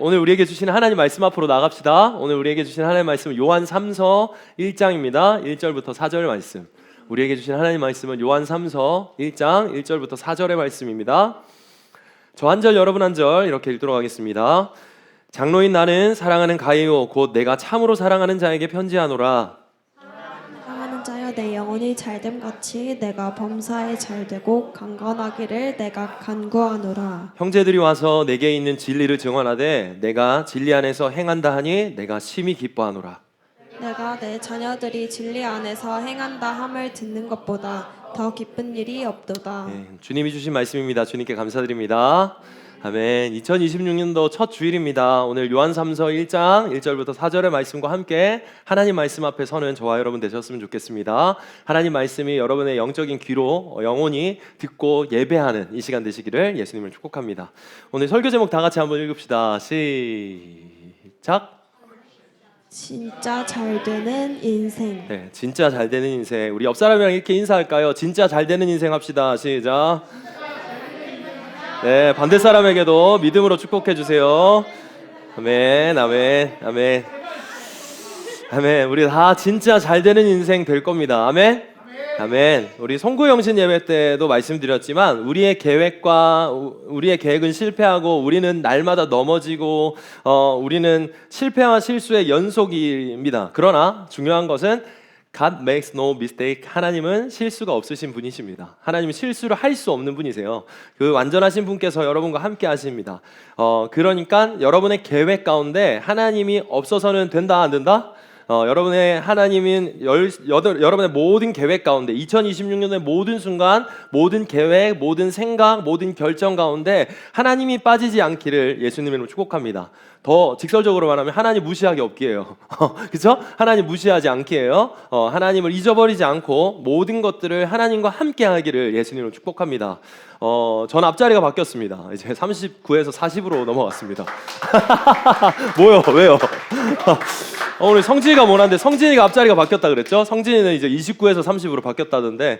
오늘 우리에게 주시는 하나님 말씀 앞으로 나갑시다. 오늘 우리에게 주시는 하나님 말씀은 요한 3서 1장입니다. 1절부터 4절 말씀. 우리에게 주신 하나님 말씀은 요한 3서 1장 1절부터 4절의 말씀입니다. 저 한 절 여러분 한 절 이렇게 읽도록 하겠습니다. 장로인 나는 사랑하는 가이오 곧 내가 참으로 사랑하는 자에게 편지하노라. 사랑하는 자여 내 영혼이 잘됨 같이 내가 범사에 잘되고 강건하기를 내가 간구하노라. 형제들이 와서 내게 있는 진리를 증언하되 내가 진리 안에서 행한다 하니 내가 심히 기뻐하노라. 내가 내 자녀들이 진리 안에서 행한다 함을 듣는 것보다 더 기쁜 일이 없도다. 주님이 주신 말씀입니다. 주님께 감사드립니다. 아멘. 2026년도 첫 주일입니다. 오늘 요한 3서 1장 1절부터 4절의 말씀과 함께 하나님 말씀 앞에 서는 저와 여러분 되셨으면 좋겠습니다. 하나님 말씀이 여러분의 영적인 귀로 영원히 듣고 예배하는 이 시간 되시기를 예수님을 축복합니다. 오늘 설교 제목 다 같이 한번 읽읍시다. 시작. 진짜 잘 되는 인생. 네, 진짜 잘 되는 인생. 우리 옆 사람이랑 이렇게 인사할까요? 진짜 잘 되는 인생 합시다. 시작. 네, 반대 사람에게도 믿음으로 축복해 주세요. 아멘, 아멘, 아멘, 아멘. 우리 다 진짜 잘 되는 인생 될 겁니다. 아멘, 아멘. 우리 송구영신 예배 때도 말씀드렸지만 우리의 계획은 실패하고 우리는 날마다 넘어지고 우리는 실패와 실수의 연속입니다. 그러나 중요한 것은 God makes no mistake. 하나님은 실수가 없으신 분이십니다. 하나님은 실수를 할 수 없는 분이세요. 그 완전하신 분께서 여러분과 함께 하십니다. 그러니까 여러분의 계획 가운데 하나님이 없어서는 된다 안 된다? 여러분의 하나님은 여러분의 모든 계획 가운데 2026년의 모든 순간, 모든 계획, 모든 생각, 모든 결정 가운데 하나님이 빠지지 않기를 예수님의 이름으로 축복합니다. 더 직설적으로 말하면 하나님 무시하기 없기예요. 그렇죠? 하나님 무시하지 않기예요. 하나님을 잊어버리지 않고 모든 것들을 하나님과 함께 하기를 예수님으로 축복합니다. 전 앞자리가 바뀌었습니다. 이제 39에서 40으로 넘어갔습니다. 뭐요? 왜요? 오늘 성진이가 뭐라는데 성진이가 앞자리가 바뀌었다 그랬죠? 성진이는 이제 29에서 30으로 바뀌었다던데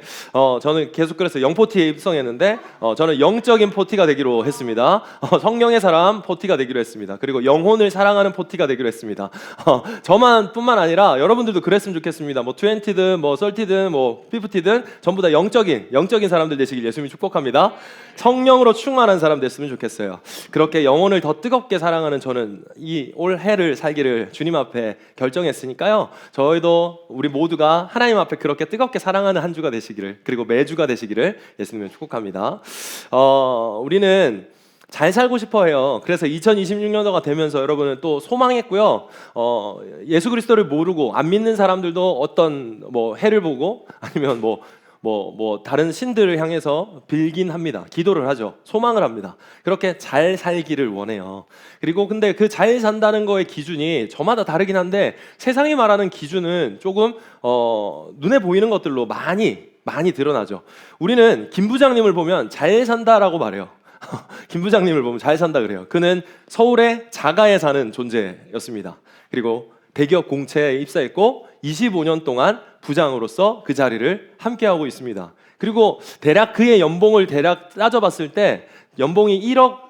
저는 계속 그래서 영포티에 입성했는데 저는 영적인 포티가 되기로 했습니다. 성령의 사람 포티가 되기로 했습니다. 그리고 영혼을 사랑하는 포티가 되기로 했습니다. 저만 뿐만 아니라 여러분들도 그랬으면 좋겠습니다. 뭐 20든 뭐 30든 뭐 50든 전부 다 영적인 사람들 되시길 예수님이 축복합니다. 성령으로 충만한 사람 됐으면 좋겠어요. 그렇게 영혼을 더 뜨겁게 사랑하는 저는 이 올해를 살기를 주님 앞에 결정했으니까요. 저희도 우리 모두가 하나님 앞에 그렇게 뜨겁게 사랑하는 한 주가 되시기를, 그리고 매주가 되시기를 예수님을 축복합니다. 우리는 잘 살고 싶어 해요. 그래서 2026년도가 되면서 여러분은 또 소망했고요. 예수 그리스도를 모르고 안 믿는 사람들도 어떤 뭐 해를 보고 아니면 뭐 다른 신들을 향해서 빌긴 합니다. 기도를 하죠. 소망을 합니다. 그렇게 잘 살기를 원해요. 그리고 근데 그 잘 산다는 거의 기준이 저마다 다르긴 한데 세상이 말하는 기준은 조금 눈에 보이는 것들로 많이 드러나죠. 우리는 김 부장님을 보면 잘 산다라고 말해요. 김 부장님을 보면 잘 산다 그래요. 그는 서울의 자가에 사는 존재였습니다. 그리고 대기업 공채에 입사했고 25년 동안 부장으로서 그 자리를 함께하고 있습니다. 그리고 대략 그의 연봉을 대략 따져봤을 때 연봉이 1억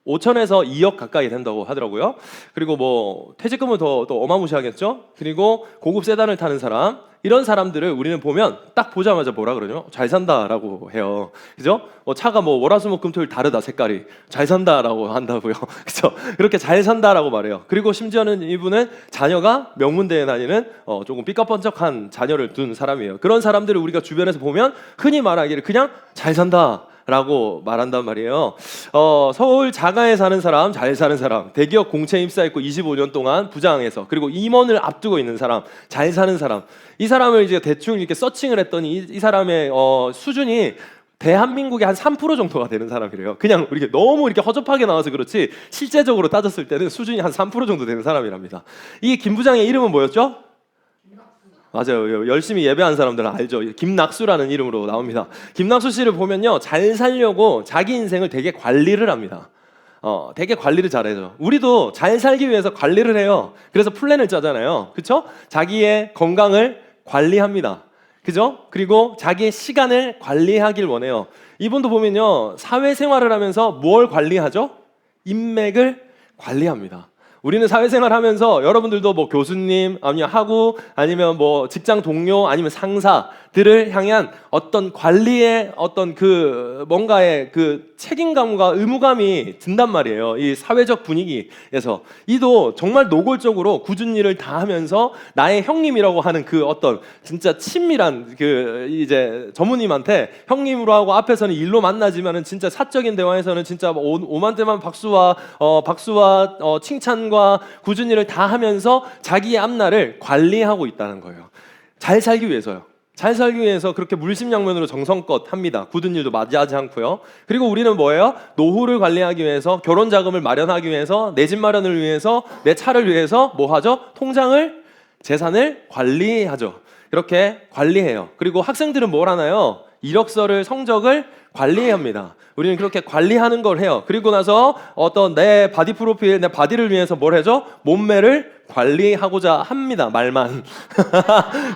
5천에서 2억 가까이 된다고 하더라고요. 그리고 뭐 퇴직금은 더 어마무시하겠죠. 그리고 고급 세단을 타는 사람, 이런 사람들을 우리는 보면 딱 보자마자 뭐라 그러죠? 잘 산다라고 해요. 그죠? 차가 뭐 월화수목금토일 다르다 색깔이 잘 산다라고 한다고요. 그죠? 그렇게 잘 산다라고 말해요. 그리고 심지어는 이분은 자녀가 명문대에 다니는 조금 삐까뻔쩍한 자녀를 둔 사람이에요. 그런 사람들을 우리가 주변에서 보면 흔히 말하기를 그냥 잘 산다 라고 말한단 말이에요. 서울 자가에 사는 사람, 잘 사는 사람, 대기업 공채에 입사했고 25년 동안 부장에서, 그리고 임원을 앞두고 있는 사람, 잘 사는 사람, 이 사람을 이제 대충 이렇게 서칭을 했더니 이 사람의 수준이 대한민국의 한 3% 정도가 되는 사람이래요. 그냥 이렇게 너무 이렇게 허접하게 나와서 그렇지 실제적으로 따졌을 때는 수준이 한 3% 정도 되는 사람이랍니다. 이 김 부장의 이름은 뭐였죠? 맞아요. 열심히 예배한 사람들은 알죠. 김낙수라는 이름으로 나옵니다. 김낙수 씨를 보면요, 잘 살려고 자기 인생을 되게 관리를 합니다. 되게 관리를 잘해요. 우리도 잘 살기 위해서 관리를 해요. 그래서 플랜을 짜잖아요. 그렇죠? 자기의 건강을 관리합니다. 그죠? 그리고 자기의 시간을 관리하길 원해요. 이분도 보면요, 사회생활을 하면서 뭘 관리하죠? 인맥을 관리합니다. 우리는 사회생활 하면서 여러분들도 뭐 교수님 아니면 학우 아니면 뭐 직장 동료 아니면 상사들을 향한 어떤 관리의 어떤 그 뭔가의 그 책임감과 의무감이 든단 말이에요. 이 사회적 분위기에서 이도 정말 노골적으로 굳은 일을 다 하면서 나의 형님이라고 하는 그 어떤 진짜 친밀한 그 이제 전무님한테 형님으로 하고 앞에서는 일로 만나지만은 진짜 사적인 대화에서는 진짜 오만때만 박수와 칭찬과 굳은 일을 다 하면서 자기의 앞날을 관리하고 있다는 거예요. 잘 살기 위해서요. 잘 살기 위해서 그렇게 물심양면으로 정성껏 합니다. 굳은 일도 맞이하지 않고요. 그리고 우리는 뭐예요? 노후를 관리하기 위해서, 결혼 자금을 마련하기 위해서, 내 집 마련을 위해서, 내 차를 위해서 뭐 하죠? 통장을, 재산을 관리하죠. 이렇게 관리해요. 그리고 학생들은 뭘 하나요? 이력서를, 성적을 관리합니다. 우리는 그렇게 관리하는 걸 해요. 그리고 나서 어떤 내 바디 프로필, 내 바디를 위해서 뭘 해줘? 몸매를 관리하고자 합니다. 말만.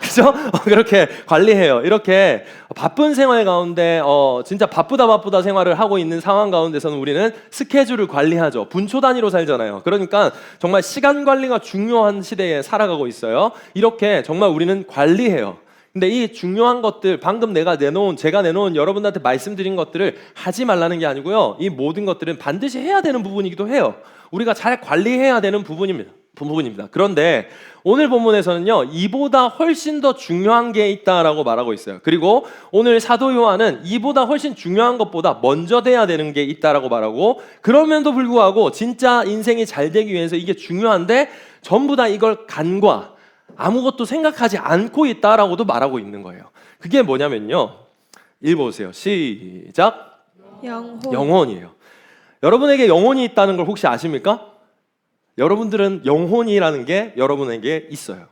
그죠? 그렇게 관리해요. 이렇게 바쁜 생활 가운데 진짜 바쁘다 생활을 하고 있는 상황 가운데서는 우리는 스케줄을 관리하죠. 분초 단위로 살잖아요. 그러니까 정말 시간 관리가 중요한 시대에 살아가고 있어요. 이렇게 정말 우리는 관리해요. 근데 이 중요한 것들, 방금 제가 내놓은 여러분들한테 말씀드린 것들을 하지 말라는 게 아니고요. 이 모든 것들은 반드시 해야 되는 부분이기도 해요. 우리가 잘 관리해야 되는 부분입니다. 그런데 오늘 본문에서는요, 이보다 훨씬 더 중요한 게 있다라고 말하고 있어요. 그리고 오늘 사도 요한은 이보다 훨씬 중요한 것보다 먼저 돼야 되는 게 있다라고 말하고, 그럼에도 불구하고 진짜 인생이 잘 되기 위해서 이게 중요한데 전부 다 이걸 간과 아무것도 생각하지 않고 있다라고도 말하고 있는 거예요. 그게 뭐냐면요, 읽어보세요. 시작. 영혼이에요. 여러분에게 영혼이 있다는 걸 혹시 아십니까? 여러분들은 영혼이라는 게 여러분에게 있어요.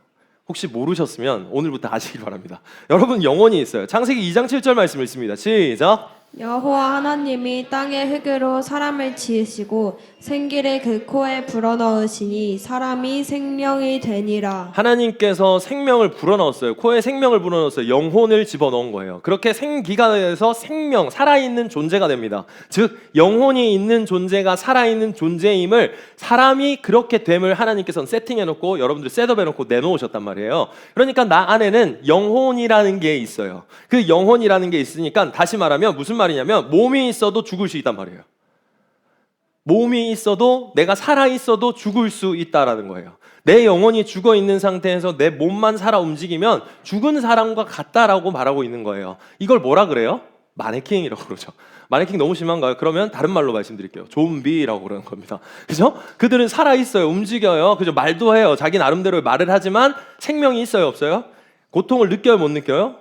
혹시 모르셨으면 오늘부터 아시길 바랍니다. 여러분 영혼이 있어요. 창세기 2장 7절 말씀 읽습니다. 시작. 여호와 하나님이 땅의 흙으로 사람을 지으시고 생기를 그 코에 불어넣으시니 사람이 생명이 되니라. 하나님께서 생명을 불어넣었어요. 코에 생명을 불어넣었어요. 영혼을 집어넣은 거예요. 그렇게 생기가 돼서 생명, 살아있는 존재가 됩니다. 즉 영혼이 있는 존재가 살아있는 존재임을 사람이 그렇게 됨을 하나님께서는 세팅해놓고 여러분들 셋업해놓고 내놓으셨단 말이에요. 그러니까 나 안에는 영혼이라는 게 있어요. 그 영혼이라는 게 있으니까 다시 말하면 무슨 말이냐면 몸이 있어도 죽을 수 있단 말이에요. 몸이 있어도 내가 살아있어도 죽을 수 있다라는 거예요. 내 영혼이 죽어있는 상태에서 내 몸만 살아 움직이면 죽은 사람과 같다라고 말하고 있는 거예요. 이걸 뭐라 그래요? 마네킹이라고 그러죠. 마네킹 너무 심한가요? 그러면 다른 말로 말씀드릴게요. 좀비라고 그러는 겁니다. 그죠? 그들은 살아있어요. 움직여요. 그죠? 말도 해요. 자기 나름대로 말을 하지만 생명이 있어요? 없어요? 고통을 느껴요? 못 느껴요?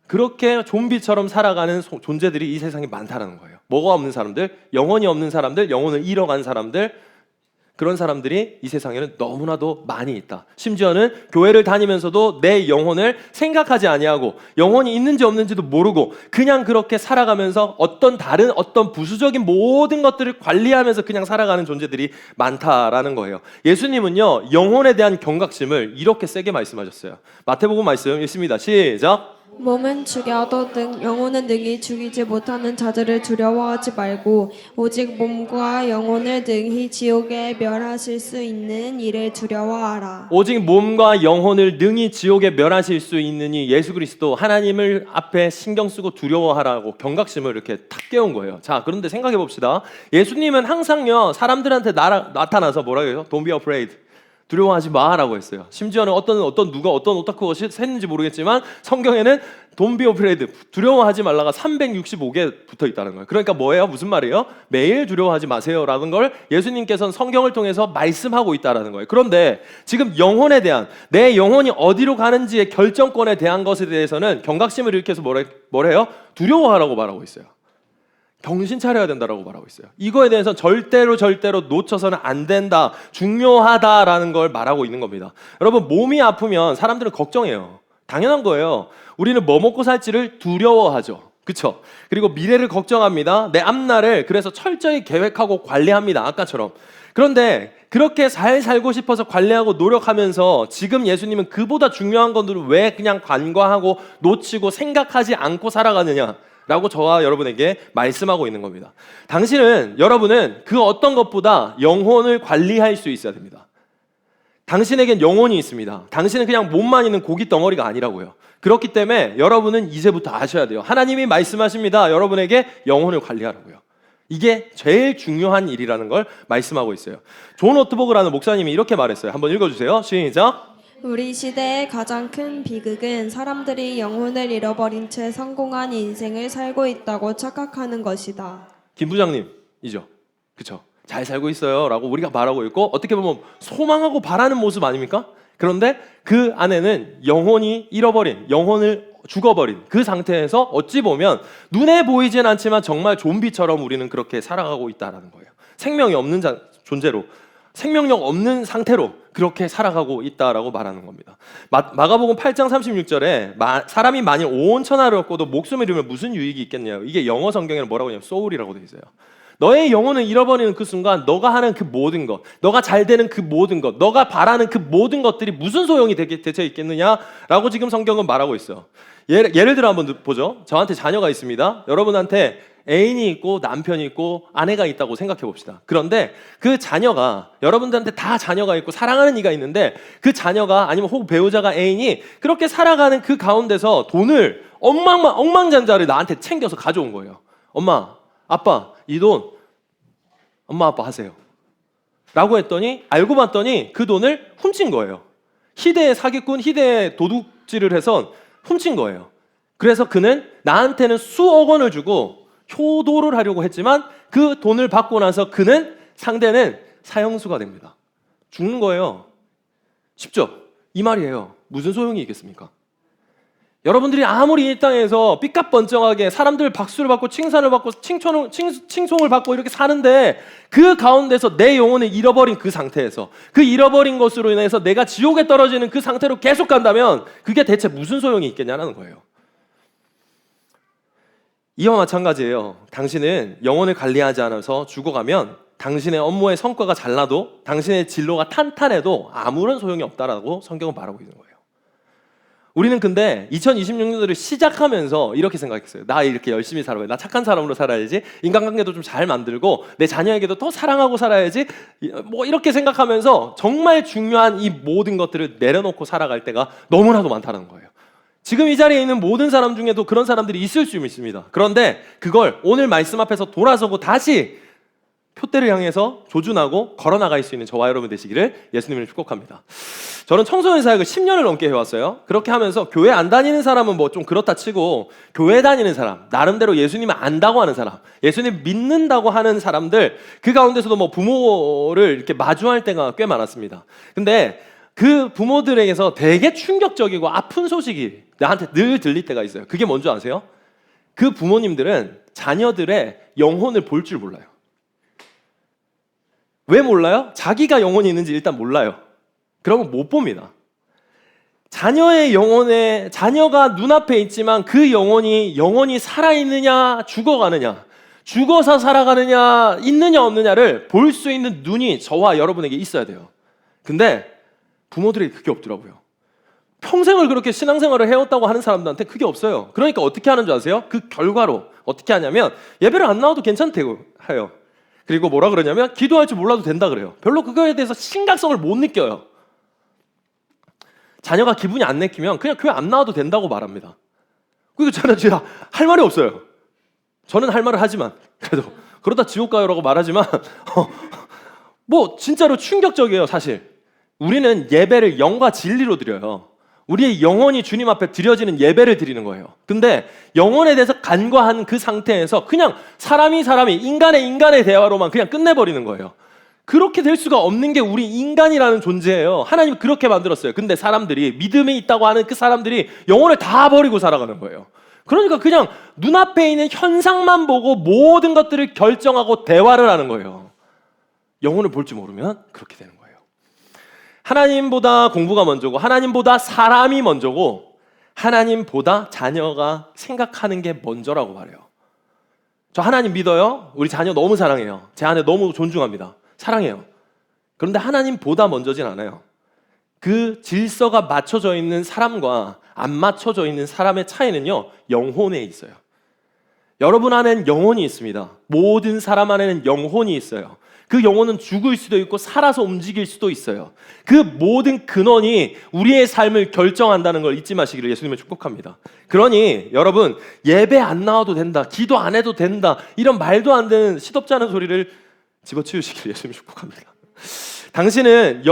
그렇게 좀비처럼 살아가는 존재들이 이 세상에 많다는 거예요. 뭐가 없는 사람들? 영혼이 없는 사람들, 영혼을 잃어간 사람들, 그런 사람들이 이 세상에는 너무나도 많이 있다. 심지어는 교회를 다니면서도 내 영혼을 생각하지 아니하고 영혼이 있는지 없는지도 모르고 그냥 그렇게 살아가면서 어떤 부수적인 모든 것들을 관리하면서 그냥 살아가는 존재들이 많다라는 거예요. 예수님은요, 영혼에 대한 경각심을 이렇게 세게 말씀하셨어요. 마태복음 말씀 읽습니다. 시작. 몸은 죽여도 영혼은 능히 죽이지 못하는 자들을 두려워하지 말고 오직 몸과 영혼을 능히 지옥에 멸하실 수 있는 이를 두려워하라. 오직 몸과 영혼을 능히 지옥에 멸하실 수 있느니 예수 그리스도 하나님을 앞에 신경 쓰고 두려워하라고 경각심을 이렇게 탁 깨운 거예요. 자, 그런데 생각해 봅시다. 예수님은 항상요 사람들한테 나타나서 뭐라고 해요? Don't be afraid. 두려워하지 마라고 했어요. 심지어는 어떤 오타쿠가 했는지 모르겠지만 성경에는 Don't be afraid, 두려워하지 말라가 365개 붙어 있다는 거예요. 그러니까 뭐예요? 무슨 말이에요? 매일 두려워하지 마세요라는 걸 예수님께서는 성경을 통해서 말씀하고 있다라는 거예요. 그런데 지금 영혼에 대한, 내 영혼이 어디로 가는지의 결정권에 대한 것에 대해서는 경각심을 일으켜서 뭐래요? 두려워하라고 말하고 있어요. 정신 차려야 된다라고 말하고 있어요. 이거에 대해서 절대로 놓쳐서는 안 된다, 중요하다라는 걸 말하고 있는 겁니다. 여러분, 몸이 아프면 사람들은 걱정해요. 당연한 거예요. 우리는 뭐 먹고 살지를 두려워하죠. 그렇죠? 그리고 미래를 걱정합니다. 내 앞날을 그래서 철저히 계획하고 관리합니다. 아까처럼. 그런데 그렇게 잘 살고 싶어서 관리하고 노력하면서 지금 예수님은 그보다 중요한 것들을 왜 그냥 간과하고 놓치고 생각하지 않고 살아가느냐 라고 저와 여러분에게 말씀하고 있는 겁니다. 여러분은 그 어떤 것보다 영혼을 관리할 수 있어야 됩니다. 당신에겐 영혼이 있습니다. 당신은 그냥 몸만 있는 고기 덩어리가 아니라고요. 그렇기 때문에 여러분은 이제부터 아셔야 돼요. 하나님이 말씀하십니다. 여러분에게 영혼을 관리하라고요. 이게 제일 중요한 일이라는 걸 말씀하고 있어요. 존 오트버그라는 목사님이 이렇게 말했어요. 한번 읽어주세요. 시작. 우리 시대의 가장 큰 비극은 사람들이 영혼을 잃어버린 채 성공한 인생을 살고 있다고 착각하는 것이다. 김 부장님이죠. 그렇죠. 잘 살고 있어요 라고 우리가 말하고 있고, 어떻게 보면 소망하고 바라는 모습 아닙니까? 그런데 그 안에는 영혼이 잃어버린, 영혼을 죽어버린 그 상태에서 어찌 보면 눈에 보이진 않지만 정말 좀비처럼 우리는 그렇게 살아가고 있다는 거예요. 생명이 없는 존재로, 생명력 없는 상태로 그렇게 살아가고 있다라고 말하는 겁니다. 마가복음 8장 36절에 사람이 만일 온 천하를 얻고도 목숨을 잃으면 무슨 유익이 있겠냐요. 이게 영어 성경에는 뭐라고 하냐면 soul이라고 되어 있어요. 너의 영혼을 잃어버리는 그 순간 너가 하는 그 모든 것, 너가 잘 되는 그 모든 것, 너가 바라는 그 모든 것들이 무슨 소용이 대체 있겠느냐라고 지금 성경은 말하고 있어요. 예를 들어 한번 보죠. 저한테 자녀가 있습니다. 여러분한테 애인이 있고 남편이 있고 아내가 있다고 생각해 봅시다. 그런데 그 자녀가, 여러분들한테 다 자녀가 있고 사랑하는 이가 있는데, 그 자녀가 아니면 혹 배우자가, 애인이 그렇게 살아가는 그 가운데서 돈을 억만장자를 나한테 챙겨서 가져온 거예요. 엄마, 아빠, 이 돈 엄마 아빠 하세요 라고 했더니 알고 봤더니 그 돈을 훔친 거예요. 희대의 사기꾼, 희대의 도둑질을 해서 훔친 거예요. 그래서 그는 나한테는 수억 원을 주고 효도를 하려고 했지만 그 돈을 받고 나서 상대는 사형수가 됩니다. 죽는 거예요. 쉽죠? 이 말이에요. 무슨 소용이 있겠습니까? 여러분들이 아무리 이 땅에서 삐까뻔쩍하게 사람들 박수를 받고 칭찬을 받고 칭송을 받고 이렇게 사는데, 그 가운데서 내 영혼을 잃어버린 그 상태에서, 그 잃어버린 것으로 인해서 내가 지옥에 떨어지는 그 상태로 계속 간다면 그게 대체 무슨 소용이 있겠냐는 거예요. 이와 마찬가지예요. 당신은 영혼을 관리하지 않아서 죽어가면 당신의 업무의 성과가 잘 나도, 당신의 진로가 탄탄해도 아무런 소용이 없다라고 성경은 말하고 있는 거예요. 우리는 근데 2026년도를 시작하면서 이렇게 생각했어요. 나 이렇게 열심히 살아야 돼. 나 착한 사람으로 살아야지. 인간관계도 좀 잘 만들고 내 자녀에게도 더 사랑하고 살아야지. 뭐 이렇게 생각하면서 정말 중요한 이 모든 것들을 내려놓고 살아갈 때가 너무나도 많다는 거예요. 지금 이 자리에 있는 모든 사람 중에도 그런 사람들이 있을 수 있습니다. 그런데 그걸 오늘 말씀 앞에서 돌아서고 다시 표대를 향해서 조준하고 걸어나갈 수 있는 저와 여러분 되시기를 예수님을 축복합니다. 저는 청소년 사역을 10년을 넘게 해왔어요. 그렇게 하면서 교회 안 다니는 사람은 뭐 좀 그렇다 치고, 교회 다니는 사람, 나름대로 예수님을 안다고 하는 사람, 예수님 믿는다고 하는 사람들, 그 가운데서도 뭐 부모를 이렇게 마주할 때가 꽤 많았습니다. 근데 그 부모들에게서 되게 충격적이고 아픈 소식이 나한테 늘 들릴 때가 있어요. 그게 뭔지 아세요? 그 부모님들은 자녀들의 영혼을 볼 줄 몰라요. 왜 몰라요? 자기가 영혼이 있는지 일단 몰라요. 그러면 못 봅니다. 자녀가 눈앞에 있지만 그 영혼이 살아있느냐 죽어가느냐, 죽어서 살아가느냐, 있느냐 없느냐를 볼 수 있는 눈이 저와 여러분에게 있어야 돼요. 근데 부모들에게 그게 없더라고요. 평생을 그렇게 신앙생활을 해왔다고 하는 사람들한테 그게 없어요. 그러니까 어떻게 하는 줄 아세요? 그 결과로 어떻게 하냐면 예배를 안 나와도 괜찮다고 해요. 그리고 뭐라 그러냐면 기도할 줄 몰라도 된다 그래요. 별로 그거에 대해서 심각성을 못 느껴요. 자녀가 기분이 안 내키면 그냥 교회 안 나와도 된다고 말합니다. 그리고 저는 진짜 할 말이 없어요. 저는 할 말을 하지만, 그래도 그러다 지옥 가요라고 말하지만 뭐 진짜로 충격적이에요. 사실 우리는 예배를 영과 진리로 드려요. 우리의 영혼이 주님 앞에 드려지는 예배를 드리는 거예요. 근데 영혼에 대해서 간과한 그 상태에서 그냥 사람이 인간의 대화로만 그냥 끝내버리는 거예요. 그렇게 될 수가 없는 게 우리 인간이라는 존재예요. 하나님 그렇게 만들었어요. 근데 사람들이, 믿음이 있다고 하는 그 사람들이 영혼을 다 버리고 살아가는 거예요. 그러니까 그냥 눈앞에 있는 현상만 보고 모든 것들을 결정하고 대화를 하는 거예요. 영혼을 볼 줄 모르면 그렇게 되는 거예요. 하나님보다 공부가 먼저고, 하나님보다 사람이 먼저고, 하나님보다 자녀가 생각하는 게 먼저라고 말해요. 저 하나님 믿어요. 우리 자녀 너무 사랑해요. 제 아내 너무 존중합니다. 사랑해요. 그런데 하나님보다 먼저진 않아요. 그 질서가 맞춰져 있는 사람과 안 맞춰져 있는 사람의 차이는요, 영혼에 있어요. 여러분 안에는 영혼이 있습니다. 모든 사람 안에는 영혼이 있어요. 그 영혼은 죽을 수도 있고 살아서 움직일 수도 있어요. 그 모든 근원이 우리의 삶을 결정한다는 걸 잊지 마시기를 예수님을 축복합니다. 그러니 여러분, 예배 안 나와도 된다, 기도 안 해도 된다, 이런 말도 안 되는 시덥지 않은 소리를 집어치우시기를 예수님을 축복합니다. 당신은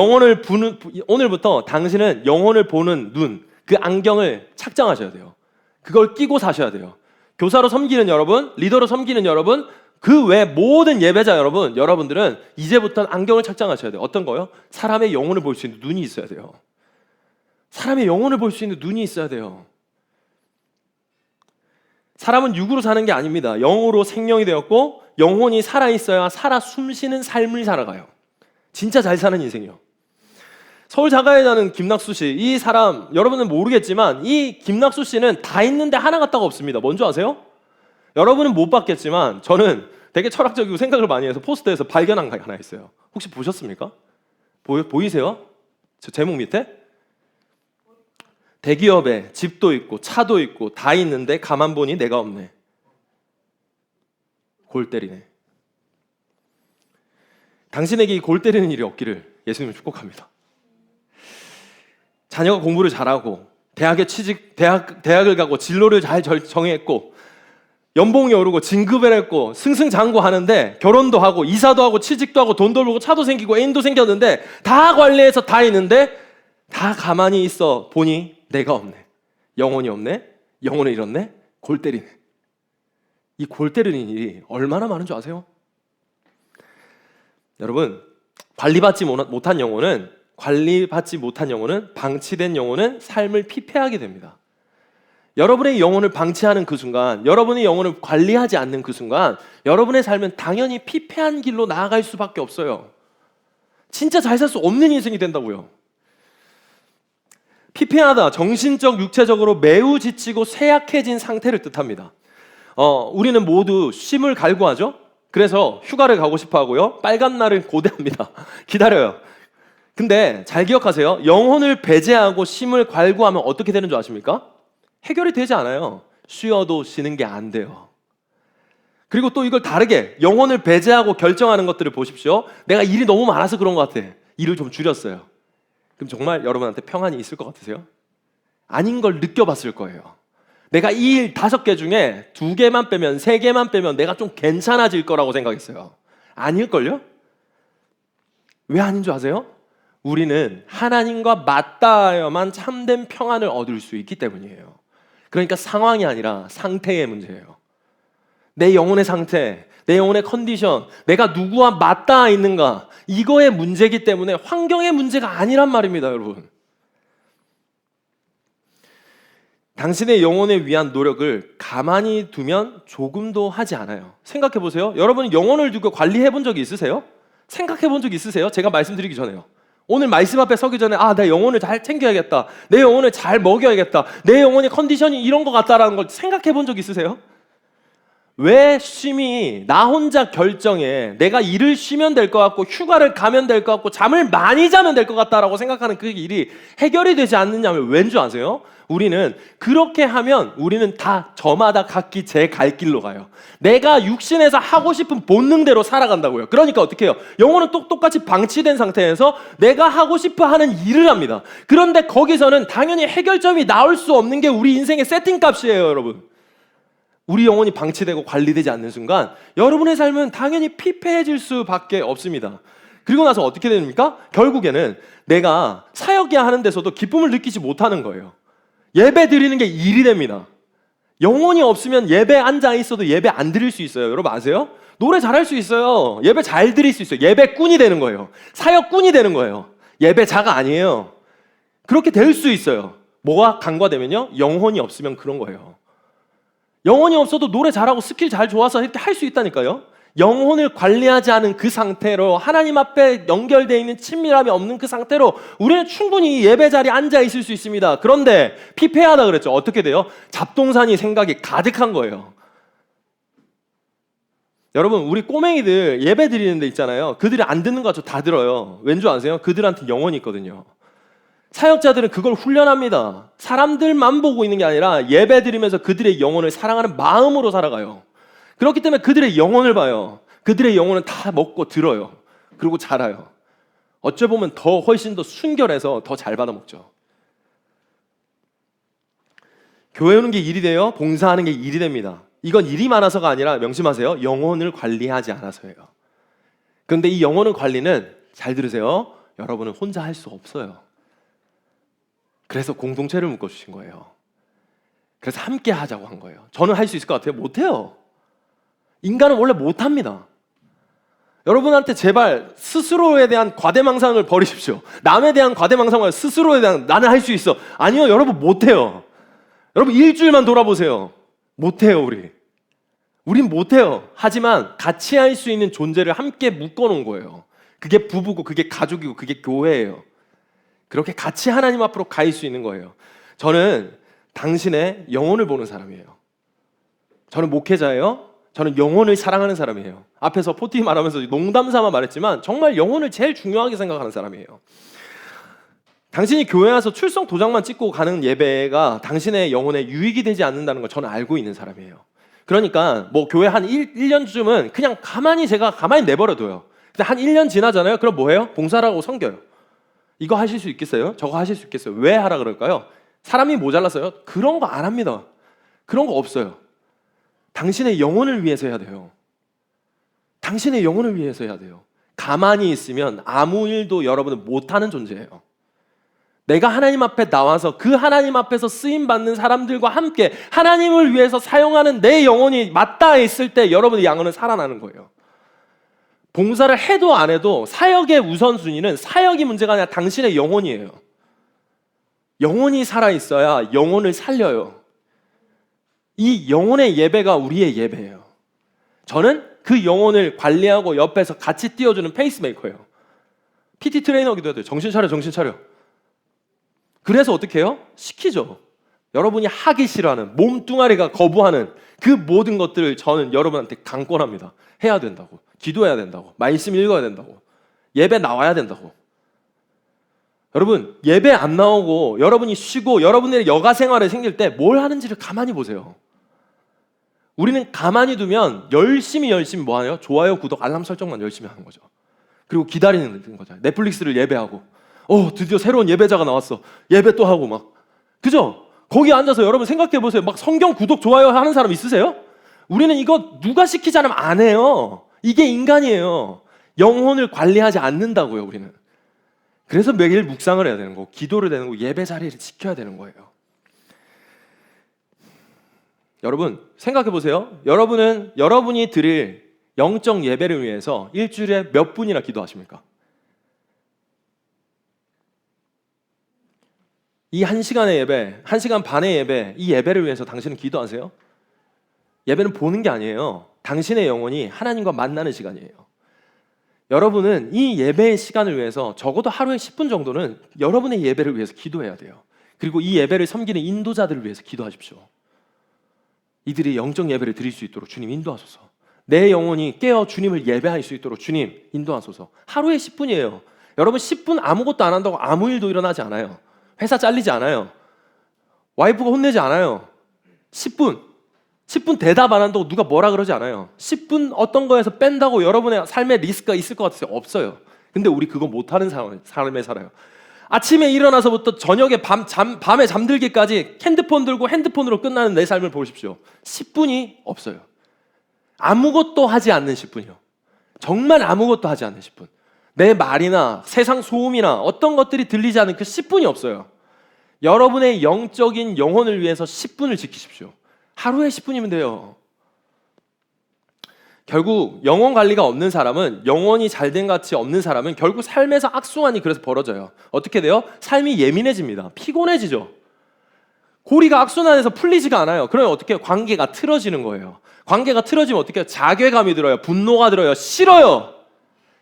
오늘부터 당신은 영혼을 보는 눈, 그 안경을 착장하셔야 돼요. 그걸 끼고 사셔야 돼요. 교사로 섬기는 여러분, 리더로 섬기는 여러분, 그 외 모든 예배자 여러분들은 이제부터는 안경을 착장하셔야 돼요. 어떤 거요? 사람의 영혼을 볼 수 있는 눈이 있어야 돼요. 사람의 영혼을 볼 수 있는 눈이 있어야 돼요. 사람은 육으로 사는 게 아닙니다. 영으로 생명이 되었고 영혼이 살아있어야 살아 숨쉬는 삶을 살아가요. 진짜 잘 사는 인생이요. 서울 자가회자는 김낙수 씨, 이 사람 여러분은 모르겠지만 이 김낙수 씨는 다 있는데 하나 같다가 없습니다. 뭔지 아세요? 여러분은 못 봤겠지만 저는 되게 철학적이고 생각을 많이 해서 포스터에서 발견한 게 하나 있어요. 혹시 보셨습니까? 보이세요? 저 제목 밑에? 대기업에 집도 있고 차도 있고 다 있는데 가만 보니 내가 없네. 골 때리네. 당신에게 이 골 때리는 일이 없기를 예수님을 축복합니다. 자녀가 공부를 잘하고 대학을 가고 진로를 잘 정했고 연봉이 오르고 진급을 했고 승승장구하는데 결혼도 하고 이사도 하고 취직도 하고 돈도 벌고 차도 생기고 애인도 생겼는데 다 관리해서 다 있는데 다 가만히 있어 보니 내가 없네. 영혼이 없네. 영혼을 잃었네. 골 때리네. 이 골 때리는 일이 얼마나 많은 줄 아세요? 여러분, 관리받지 못한 영혼은 방치된 영혼은 삶을 피폐하게 됩니다. 여러분의 영혼을 방치하는 그 순간, 여러분의 영혼을 관리하지 않는 그 순간 여러분의 삶은 당연히 피폐한 길로 나아갈 수밖에 없어요. 진짜 잘 살 수 없는 인생이 된다고요. 피폐하다, 정신적, 육체적으로 매우 지치고 쇠약해진 상태를 뜻합니다. 우리는 모두 쉼을 갈구하죠. 그래서 휴가를 가고 싶어 하고요. 빨간 날을 고대합니다. 기다려요. 근데 잘 기억하세요. 영혼을 배제하고 쉼을 갈구하면 어떻게 되는 줄 아십니까? 해결이 되지 않아요. 쉬어도 쉬는 게 안 돼요. 그리고 또 이걸 다르게 영혼을 배제하고 결정하는 것들을 보십시오. 내가 일이 너무 많아서 그런 것 같아. 일을 좀 줄였어요. 그럼 정말 여러분한테 평안이 있을 것 같으세요? 아닌 걸 느껴봤을 거예요. 내가 이 일 5개 중에 2개만 빼면 3개만 빼면 내가 좀 괜찮아질 거라고 생각했어요. 아닐걸요? 왜 아닌 줄 아세요? 우리는 하나님과 맞닿아야만 참된 평안을 얻을 수 있기 때문이에요. 그러니까 상황이 아니라 상태의 문제예요. 내 영혼의 상태, 내 영혼의 컨디션, 내가 누구와 맞닿아 있는가, 이거의 문제이기 때문에 환경의 문제가 아니란 말입니다, 여러분. 당신의 영혼을 위한 노력을 가만히 두면 조금도 하지 않아요. 생각해 보세요. 여러분 영혼을 두고 관리해 본 적이 있으세요? 생각해 본 적 있으세요? 제가 말씀드리기 전에요. 오늘 말씀 앞에 서기 전에 내 영혼을 잘 챙겨야겠다. 내 영혼을 잘 먹여야겠다. 내 영혼의 컨디션이 이런 것 같다라는 걸 생각해 본 적 있으세요? 왜 쉼이 나 혼자 결정해 내가 일을 쉬면 될 것 같고 휴가를 가면 될 것 같고 잠을 많이 자면 될 것 같다라고 생각하는 그 일이 해결이 되지 않느냐면 왠 줄 아세요? 우리는 그렇게 하면 우리는 다 저마다 각기 제 갈 길로 가요. 내가 육신에서 하고 싶은 본능대로 살아간다고요. 그러니까 어떻게 해요? 영혼은 똑똑같이 방치된 상태에서 내가 하고 싶어 하는 일을 합니다. 그런데 거기서는 당연히 해결점이 나올 수 없는 게 우리 인생의 세팅값이에요, 여러분. 우리 영혼이 방치되고 관리되지 않는 순간 여러분의 삶은 당연히 피폐해질 수밖에 없습니다. 그리고 나서 어떻게 됩니까? 결국에는 내가 사역이야 하는 데서도 기쁨을 느끼지 못하는 거예요. 예배 드리는 게 일이 됩니다. 영혼이 없으면 예배 앉아 있어도 예배 안 드릴 수 있어요. 여러분 아세요? 노래 잘할 수 있어요. 예배 잘 드릴 수 있어요. 예배꾼이 되는 거예요. 사역꾼이 되는 거예요. 예배자가 아니에요. 그렇게 될 수 있어요. 뭐가 간과되면요? 영혼이 없으면 그런 거예요. 영혼이 없어도 노래 잘하고 스킬 잘 좋아서 이렇게 할 수 있다니까요. 영혼을 관리하지 않은 그 상태로 하나님 앞에 연결되어 있는 친밀함이 없는 그 상태로 우리는 충분히 예배 자리에 앉아 있을 수 있습니다. 그런데 피폐하다 그랬죠. 어떻게 돼요? 잡동사니 생각이 가득한 거예요. 여러분 우리 꼬맹이들 예배 드리는 데 있잖아요. 그들이 안 듣는 거 다 들어요. 왠 줄 아세요? 그들한테 영혼이 있거든요. 사역자들은 그걸 훈련합니다. 사람들만 보고 있는 게 아니라 예배 드리면서 그들의 영혼을 사랑하는 마음으로 살아가요. 그렇기 때문에 그들의 영혼을 봐요. 그들의 영혼은 다 먹고 들어요. 그리고 자라요. 어찌 보면 더 훨씬 더 순결해서 더 잘 받아먹죠. 교회 오는 게 일이 돼요. 봉사하는 게 일이 됩니다. 이건 일이 많아서가 아니라 명심하세요. 영혼을 관리하지 않아서예요. 그런데 이 영혼의 관리는 잘 들으세요. 여러분은 혼자 할 수 없어요. 그래서 공동체를 묶어주신 거예요. 그래서 함께 하자고 한 거예요. 저는 할 수 있을 것 같아요? 못해요. 인간은 원래 못합니다. 여러분한테 제발 스스로에 대한 과대망상을 버리십시오. 남에 대한 과대망상을 스스로에 대한 나는 할 수 있어. 아니요, 여러분 못해요. 여러분 일주일만 돌아보세요. 못해요, 우린 못해요. 하지만 같이 할 수 있는 존재를 함께 묶어놓은 거예요. 그게 부부고 그게 가족이고 그게 교회예요. 그렇게 같이 하나님 앞으로 갈 수 있는 거예요. 저는 당신의 영혼을 보는 사람이에요. 저는 목회자예요. 저는 영혼을 사랑하는 사람이에요. 앞에서 포티 말하면서 농담 삼아 말했지만 정말 영혼을 제일 중요하게 생각하는 사람이에요. 당신이 교회 와서 출석 도장만 찍고 가는 예배가 당신의 영혼에 유익이 되지 않는다는 걸 저는 알고 있는 사람이에요. 그러니까 뭐 교회 한 1년쯤은 그냥 제가 가만히 내버려둬요. 근데 한 1년 지나잖아요. 그럼 뭐해요? 봉사라고 섬겨요. 이거 하실 수 있겠어요? 저거 하실 수 있겠어요? 왜 하라 그럴까요? 사람이 모자라서요? 그런 거 안 합니다. 그런 거 없어요. 당신의 영혼을 위해서 해야 돼요. 당신의 영혼을 위해서 해야 돼요. 가만히 있으면 아무 일도 여러분은 못하는 존재예요. 내가 하나님 앞에 나와서 그 하나님 앞에서 쓰임받는 사람들과 함께 하나님을 위해서 사용하는 내 영혼이 맞닿아 있을 때 여러분의 영혼은 살아나는 거예요. 봉사를 해도 안 해도 사역의 우선순위는 사역이 문제가 아니라 당신의 영혼이에요. 영혼이 살아있어야 영혼을 살려요. 이 영혼의 예배가 우리의 예배예요. 저는 그 영혼을 관리하고 옆에서 같이 띄워주는 페이스메이커예요. PT 트레이너기도 해도 정신 차려, 정신 차려. 그래서 어떻게 해요? 시키죠. 여러분이 하기 싫어하는, 몸뚱아리가 거부하는 그 모든 것들을 저는 여러분한테 강권합니다. 해야 된다고, 기도해야 된다고, 말씀 읽어야 된다고, 예배 나와야 된다고. 여러분, 예배 안 나오고 여러분이 쉬고 여러분의 여가 생활에 생길 때 뭘 하는지를 가만히 보세요. 우리는 가만히 두면 열심히 뭐 하요? 좋아요, 구독, 알람 설정만 열심히 하는 거죠. 그리고 기다리는 거죠. 넷플릭스를 예배하고 드디어 새로운 예배자가 나왔어. 예배 또 하고 막. 그죠? 거기 앉아서 여러분 생각해 보세요. 막 성경 구독, 좋아요 하는 사람 있으세요? 우리는 이거 누가 시키지 않으면 안 해요. 이게 인간이에요. 영혼을 관리하지 않는다고요, 우리는. 그래서 매일 묵상을 해야 되는 거고, 기도를 해야 되는 거고, 예배 자리를 지켜야 되는 거예요. 여러분 생각해 보세요. 여러분은 여러분이 드릴 영적 예배를 위해서 일주일에 몇 분이나 기도하십니까? 이 1시간의 예배, 1시간 반의 예배, 이 예배를 위해서 당신은 기도하세요? 예배는 보는 게 아니에요. 당신의 영혼이 하나님과 만나는 시간이에요. 여러분은 이 예배의 시간을 위해서 적어도 하루에 10분 정도는 여러분의 예배를 위해서 기도해야 돼요. 그리고 이 예배를 섬기는 인도자들을 위해서 기도하십시오. 이들이 영적 예배를 드릴 수 있도록 주님 인도하소서. 내 영혼이 깨어 주님을 예배할 수 있도록 주님 인도하소서. 하루에 10분이에요. 여러분 10분 아무것도 안 한다고 아무 일도 일어나지 않아요. 회사 잘리지 않아요. 와이프가 혼내지 않아요. 10분 대답 안 한다고 누가 뭐라 그러지 않아요. 10분 어떤 거에서 뺀다고 여러분의 삶에 리스크가 있을 것 같아요? 없어요. 근데 우리 그거 못하는 삶에 살아요. 아침에 일어나서부터 저녁에 밤에 잠들기까지 핸드폰 들고 핸드폰으로 끝나는 내 삶을 보십시오. 10분이 없어요. 아무것도 하지 않는 10분이요. 정말 아무것도 하지 않는 10분. 내 말이나 세상 소음이나 어떤 것들이 들리지 않는 그 10분이 없어요. 여러분의 영적인 영혼을 위해서 10분을 지키십시오. 하루에 10분이면 돼요. 결국 영혼 관리가 없는 사람은, 영혼이 잘된 같이 없는 사람은 결국 삶에서 악순환이 그래서 벌어져요. 어떻게 돼요? 삶이 예민해집니다. 피곤해지죠. 고리가 악순환에서 풀리지가 않아요. 그러면 어떻게 해요? 관계가 틀어지는 거예요. 관계가 틀어지면 어떻게 해요? 자괴감이 들어요. 분노가 들어요. 싫어요.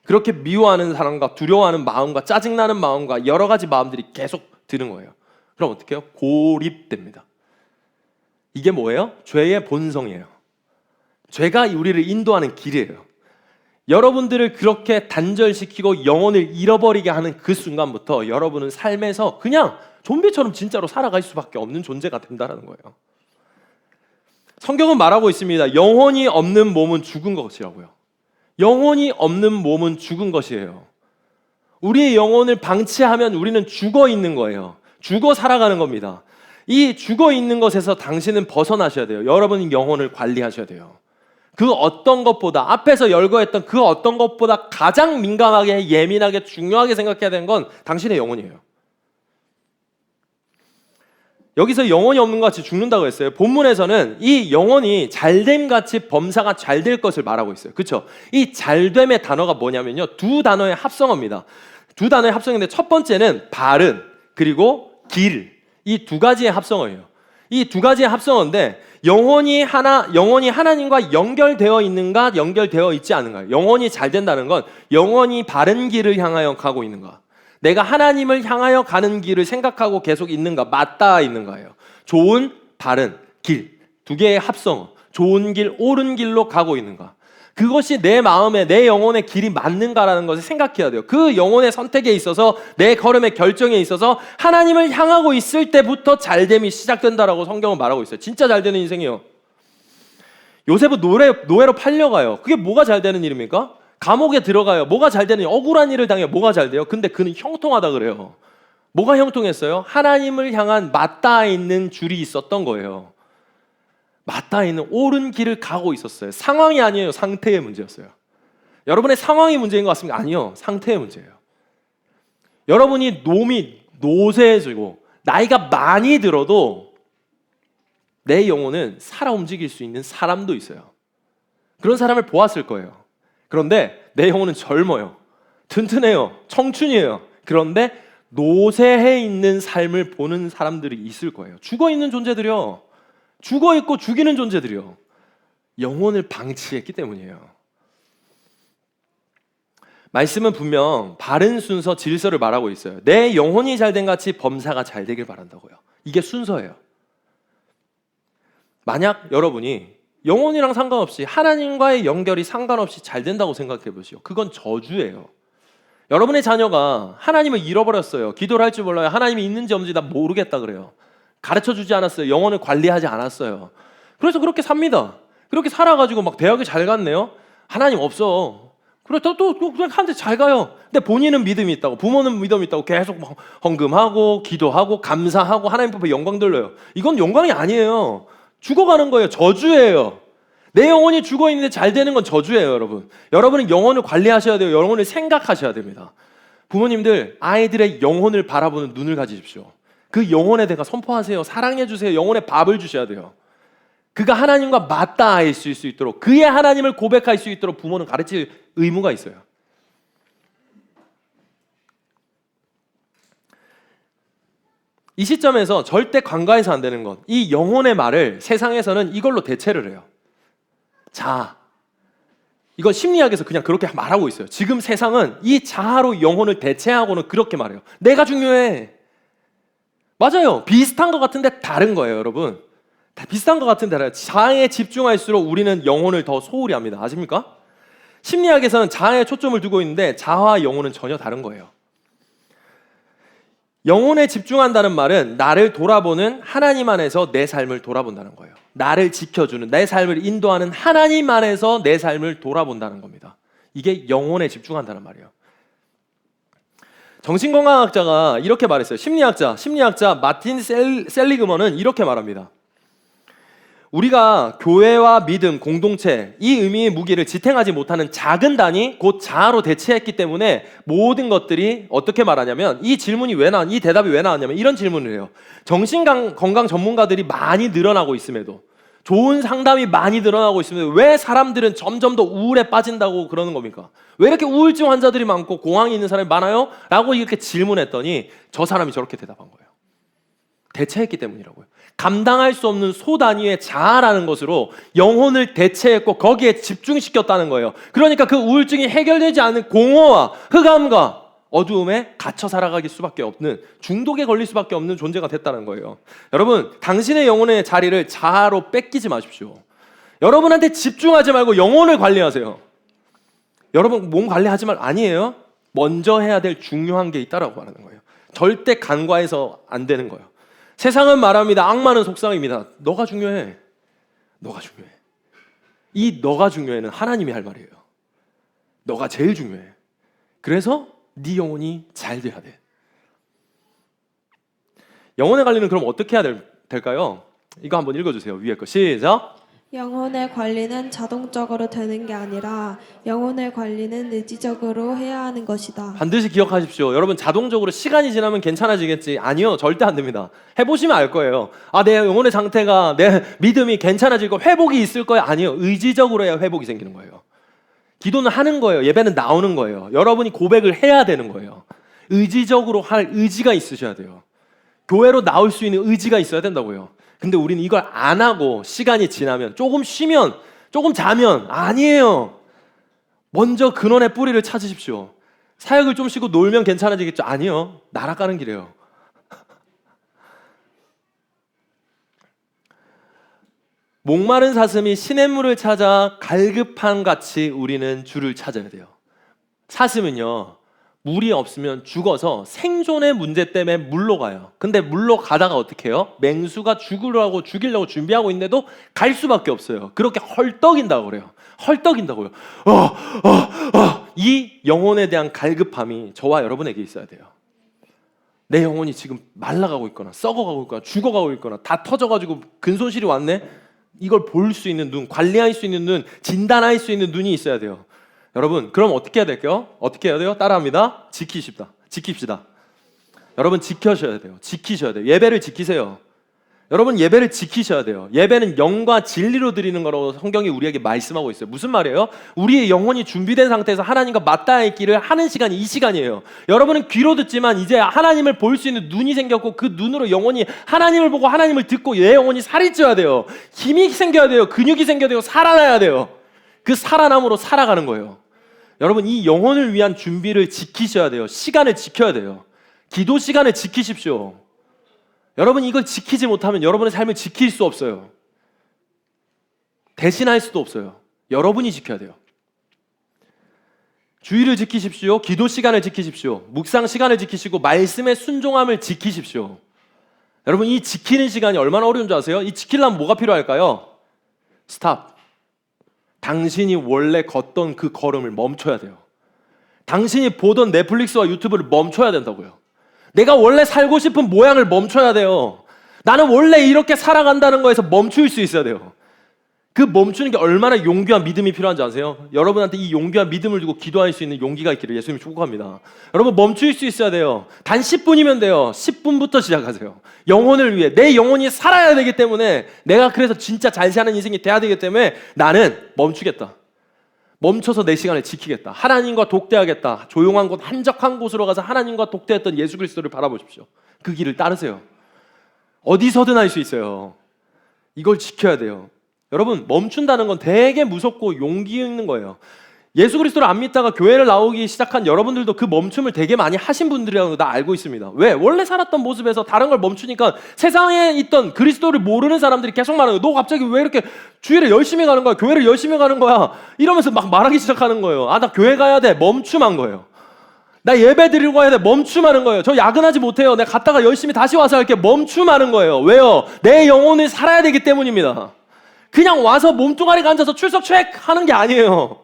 그렇게 미워하는 사람과 두려워하는 마음과 짜증나는 마음과 여러 가지 마음들이 계속 드는 거예요. 그럼 어떻게 해요? 고립됩니다. 이게 뭐예요? 죄의 본성이에요. 죄가 우리를 인도하는 길이에요. 여러분들을 그렇게 단절시키고 영혼을 잃어버리게 하는 그 순간부터 여러분은 삶에서 그냥 좀비처럼 진짜로 살아갈 수밖에 없는 존재가 된다는 거예요. 성경은 말하고 있습니다. 영혼이 없는 몸은 죽은 것이라고요. 영혼이 없는 몸은 죽은 것이에요. 우리의 영혼을 방치하면 우리는 죽어 있는 거예요. 죽어 살아가는 겁니다. 이 죽어 있는 것에서 당신은 벗어나셔야 돼요. 여러분 영혼을 관리하셔야 돼요. 그 어떤 것보다, 앞에서 열거했던 그 어떤 것보다 가장 민감하게, 예민하게, 중요하게 생각해야 되는 건 당신의 영혼이에요. 여기서 영혼이 없는 것 같이 죽는다고 했어요. 본문에서는 이 영혼이 잘됨 같이 범사가 잘 될 것을 말하고 있어요. 그렇죠? 이 잘됨의 단어가 뭐냐면요, 두 단어의 합성어입니다. 두 단어의 합성인데 첫 번째는 바른, 그리고 길, 이 두 가지의 합성어예요. 이 두 가지의 합성어인데 영혼이 하나님과 연결되어 있는가, 연결되어 있지 않은가. 영혼이 잘 된다는 건 영혼이 바른 길을 향하여 가고 있는가, 내가 하나님을 향하여 가는 길을 생각하고 계속 있는가, 맞닿아 있는가예요. 좋은, 바른 길, 두 개의 합성어. 좋은 길, 옳은 길로 가고 있는가, 그것이 내 마음에, 내 영혼의 길이 맞는가라는 것을 생각해야 돼요. 그 영혼의 선택에 있어서, 내 걸음의 결정에 있어서 하나님을 향하고 있을 때부터 잘됨이 시작된다라고 성경은 말하고 있어요. 진짜 잘 되는 인생이에요. 요셉은 노예로 팔려가요. 그게 뭐가 잘 되는 일입니까? 감옥에 들어가요. 뭐가 잘 되는 일? 억울한 일을 당해요. 뭐가 잘 돼요? 근데 그는 형통하다 그래요. 뭐가 형통했어요? 하나님을 향한 맞닿아 있는 줄이 있었던 거예요. 맞닿아 있는 옳은 길을 가고 있었어요. 상황이 아니에요. 상태의 문제였어요. 여러분의 상황이 문제인 것 같습니까? 아니요. 상태의 문제예요. 여러분이 몸이 노쇠해지고 나이가 많이 들어도 내 영혼은 살아 움직일 수 있는 사람도 있어요. 그런 사람을 보았을 거예요. 그런데 내 영혼은 젊어요. 튼튼해요. 청춘이에요. 그런데 노쇠해 있는 삶을 보는 사람들이 있을 거예요. 죽어 있는 존재들이요. 죽어 있고 죽이는 존재들이요. 영혼을 방치했기 때문이에요. 말씀은 분명 바른 순서, 질서를 말하고 있어요. 내 영혼이 잘된 같이 범사가 잘 되길 바란다고요. 이게 순서예요. 만약 여러분이 영혼이랑 상관없이, 하나님과의 연결이 상관없이 잘 된다고 생각해 보시오. 그건 저주예요. 여러분의 자녀가 하나님을 잃어버렸어요. 기도를 할 줄 몰라요. 하나님이 있는지 없는지 나 모르겠다 그래요. 가르쳐주지 않았어요. 영혼을 관리하지 않았어요. 그래서 그렇게 삽니다. 그렇게 살아가지고 막 대학에 잘 갔네요. 하나님 없어. 그래 또 그냥 하는데 잘 가요. 근데 본인은 믿음이 있다고, 부모는 믿음이 있다고 계속 막 헌금하고 기도하고 감사하고 하나님 앞에 영광 돌려요. 이건 영광이 아니에요. 죽어가는 거예요. 저주예요. 내 영혼이 죽어 있는데 잘 되는 건 저주예요, 여러분. 여러분은 영혼을 관리하셔야 돼요. 영혼을 생각하셔야 됩니다. 부모님들, 아이들의 영혼을 바라보는 눈을 가지십시오. 그 영혼에 대해 선포하세요. 사랑해 주세요. 영혼에 밥을 주셔야 돼요. 그가 하나님과 맞닿아 있을 수 있도록, 그의 하나님을 고백할 수 있도록 부모는 가르칠 의무가 있어요. 이 시점에서 절대 간과해서 안 되는 것, 이 영혼의 말을 세상에서는 이걸로 대체를 해요. 자, 이건 심리학에서 그냥 그렇게 말하고 있어요. 지금 세상은 이 자아로 영혼을 대체하고는 그렇게 말해요. 내가 중요해. 맞아요. 비슷한 것 같은데 다른 거예요, 여러분. 다 비슷한 것 같은데 다르요. 자아에 집중할수록 우리는 영혼을 더 소홀히 합니다. 아십니까? 심리학에서는 자아에 초점을 두고 있는데 자아와 영혼은 전혀 다른 거예요. 영혼에 집중한다는 말은 나를 돌아보는 하나님 안에서 내 삶을 돌아본다는 거예요. 나를 지켜주는, 내 삶을 인도하는 하나님 안에서 내 삶을 돌아본다는 겁니다. 이게 영혼에 집중한다는 말이에요. 정신건강학자가 이렇게 말했어요. 심리학자 마틴 셀리그먼은 이렇게 말합니다. 우리가 교회와 믿음, 공동체, 이 의미의 무게를 지탱하지 못하는 작은 단위, 곧 자아로 대체했기 때문에 모든 것들이 어떻게 말하냐면, 이 질문이 이 대답이 왜 나왔냐면 이런 질문을 해요. 정신건강 전문가들이 많이 늘어나고 있음에도, 좋은 상담이 많이 늘어나고 있음에도 왜 사람들은 점점 더 우울에 빠진다고 그러는 겁니까? 왜 이렇게 우울증 환자들이 많고 공황이 있는 사람이 많아요? 라고 이렇게 질문했더니 저 사람이 저렇게 대답한 거예요. 대체했기 때문이라고요. 감당할 수 없는 소단위의 자아라는 것으로 영혼을 대체했고 거기에 집중시켰다는 거예요. 그러니까 그 우울증이 해결되지 않는 공허와 흑암과 어두움에 갇혀 살아가기 수밖에 없는, 중독에 걸릴 수밖에 없는 존재가 됐다는 거예요. 여러분, 당신의 영혼의 자리를 자아로 뺏기지 마십시오. 여러분한테 집중하지 말고 영혼을 관리하세요. 여러분 몸 관리하지 말 아니에요. 먼저 해야 될 중요한 게 있다라고 말하는 거예요. 절대 간과해서 안 되는 거예요. 세상은 말합니다. 악마는 속삭입니다. 너가 중요해. 너가 중요해. 이 너가 중요해는 하나님이 할 말이에요. 너가 제일 중요해. 그래서 네 영혼이 잘 돼야 돼. 영혼의 관리는 그럼 어떻게 해야 될까요? 이거 한번 읽어주세요. 위에 거 시작. 영혼의 관리는 자동적으로 되는 게 아니라 영혼의 관리는 의지적으로 해야 하는 것이다. 반드시 기억하십시오. 여러분 자동적으로 시간이 지나면 괜찮아지겠지? 아니요. 절대 안 됩니다. 해보시면 알 거예요. 아, 내 영혼의 상태가, 내 믿음이 괜찮아질 거, 회복이 있을 거야? 아니요. 의지적으로 해야 회복이 생기는 거예요. 기도는 하는 거예요. 예배는 나오는 거예요. 여러분이 고백을 해야 되는 거예요. 의지적으로 할 의지가 있으셔야 돼요. 교회로 나올 수 있는 의지가 있어야 된다고요. 근데 우리는 이걸 안 하고 시간이 지나면, 조금 쉬면, 조금 자면, 아니에요. 먼저 근원의 뿌리를 찾으십시오. 사역을 좀 쉬고 놀면 괜찮아지겠죠? 아니요. 날아가는 길이에요. 목마른 사슴이 시냇물을 찾아 갈급한 같이 우리는 주를 찾아야 돼요. 사슴은요, 물이 없으면 죽어서 생존의 문제 때문에 물로 가요. 근데 물로 가다가 어떻게 해요? 맹수가 죽이려고 준비하고 있는데도 갈 수밖에 없어요. 그렇게 헐떡인다고 그래요. 헐떡인다고요. 이 영혼에 대한 갈급함이 저와 여러분에게 있어야 돼요. 내 영혼이 지금 말라가고 있거나 썩어가고 있거나 죽어가고 있거나 다 터져가지고 근손실이 왔네? 이걸 볼 수 있는 눈, 관리할 수 있는 눈, 진단할 수 있는 눈이 있어야 돼요. 여러분, 그럼 어떻게 해야 될까요? 어떻게 해야 돼요? 따라합니다. 지킵시다. 여러분 지켜셔야 돼요. 지키셔야 돼요. 예배를 지키세요. 여러분 예배를 지키셔야 돼요. 예배는 영과 진리로 드리는 거라고 성경이 우리에게 말씀하고 있어요. 무슨 말이에요? 우리의 영혼이 준비된 상태에서 하나님과 맞닿아 있기를 하는 시간이 이 시간이에요. 여러분은 귀로 듣지만 이제 하나님을 볼 수 있는 눈이 생겼고 그 눈으로 영혼이 하나님을 보고 하나님을 듣고 내 영혼이 살이 쪄야 돼요. 힘이 생겨야 돼요. 근육이 생겨야 돼요. 살아나야 돼요. 그 살아남으로 살아가는 거예요. 여러분 이 영혼을 위한 준비를 지키셔야 돼요. 시간을 지켜야 돼요. 기도 시간을 지키십시오. 여러분 이걸 지키지 못하면 여러분의 삶을 지킬 수 없어요. 대신할 수도 없어요. 여러분이 지켜야 돼요. 주의를 지키십시오. 기도 시간을 지키십시오. 묵상 시간을 지키시고 말씀의 순종함을 지키십시오. 여러분 이 지키는 시간이 얼마나 어려운 줄 아세요? 이 지키려면 뭐가 필요할까요? 스탑. 당신이 원래 걷던 그 걸음을 멈춰야 돼요. 당신이 보던 넷플릭스와 유튜브를 멈춰야 된다고요. 내가 원래 살고 싶은 모양을 멈춰야 돼요. 나는 원래 이렇게 살아간다는 거에서 멈출 수 있어야 돼요. 그 멈추는 게 얼마나 용기와 믿음이 필요한지 아세요? 여러분한테 이 용기와 믿음을 주고 기도할 수 있는 용기가 있기를 예수님이 축복합니다. 여러분 멈출 수 있어야 돼요. 단 10분이면 돼요. 10분부터 시작하세요. 영혼을 위해 내 영혼이 살아야 되기 때문에 내가 그래서 진짜 잘 사는 인생이 돼야 되기 때문에 나는 멈추겠다. 멈춰서 내 시간을 지키겠다. 하나님과 독대하겠다. 조용한 곳, 한적한 곳으로 가서 하나님과 독대했던 예수 그리스도를 바라보십시오. 그 길을 따르세요. 어디서든 할 수 있어요. 이걸 지켜야 돼요. 여러분 멈춘다는 건 되게 무섭고 용기 있는 거예요. 예수 그리스도를 안 믿다가 교회를 나오기 시작한 여러분들도 그 멈춤을 되게 많이 하신 분들이라는 거 다 알고 있습니다. 왜? 원래 살았던 모습에서 다른 걸 멈추니까 세상에 있던 그리스도를 모르는 사람들이 계속 말하는 거예요. 너 갑자기 왜 이렇게 주일에 열심히 가는 거야? 교회를 열심히 가는 거야? 이러면서 막 말하기 시작하는 거예요. 아, 나 교회 가야 돼. 멈춤한 거예요. 나 예배 드리고 가야 돼. 멈춤하는 거예요. 저 야근하지 못해요. 내가 갔다가 열심히 다시 와서 할게. 멈춤하는 거예요. 왜요? 내 영혼을 살아야 되기 때문입니다. 그냥 와서 몸뚱아리가 앉아서 출석 체크 하는 게 아니에요.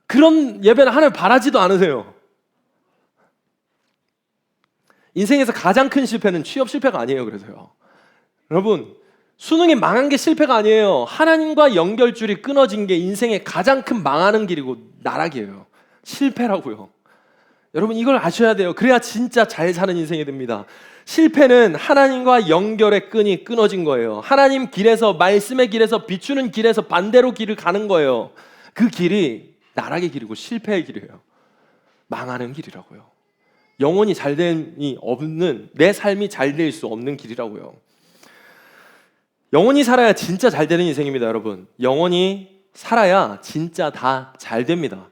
그런 예배는 하늘 바라지도 않으세요. 인생에서 가장 큰 실패는 취업 실패가 아니에요. 그래서요. 여러분 수능이 망한 게 실패가 아니에요. 하나님과 연결줄이 끊어진 게 인생의 가장 큰 망하는 길이고 나락이에요. 실패라고요. 여러분 이걸 아셔야 돼요. 그래야 진짜 잘 사는 인생이 됩니다. 실패는 하나님과 연결의 끈이 끊어진 거예요. 하나님 길에서, 말씀의 길에서, 비추는 길에서 반대로 길을 가는 거예요. 그 길이 나락의 길이고 실패의 길이에요. 망하는 길이라고요. 영혼이 잘됨이 없는, 내 삶이 잘 될 수 없는 길이라고요. 영혼이 살아야 진짜 잘 되는 인생입니다, 여러분. 영혼이 살아야 진짜 다 잘 됩니다.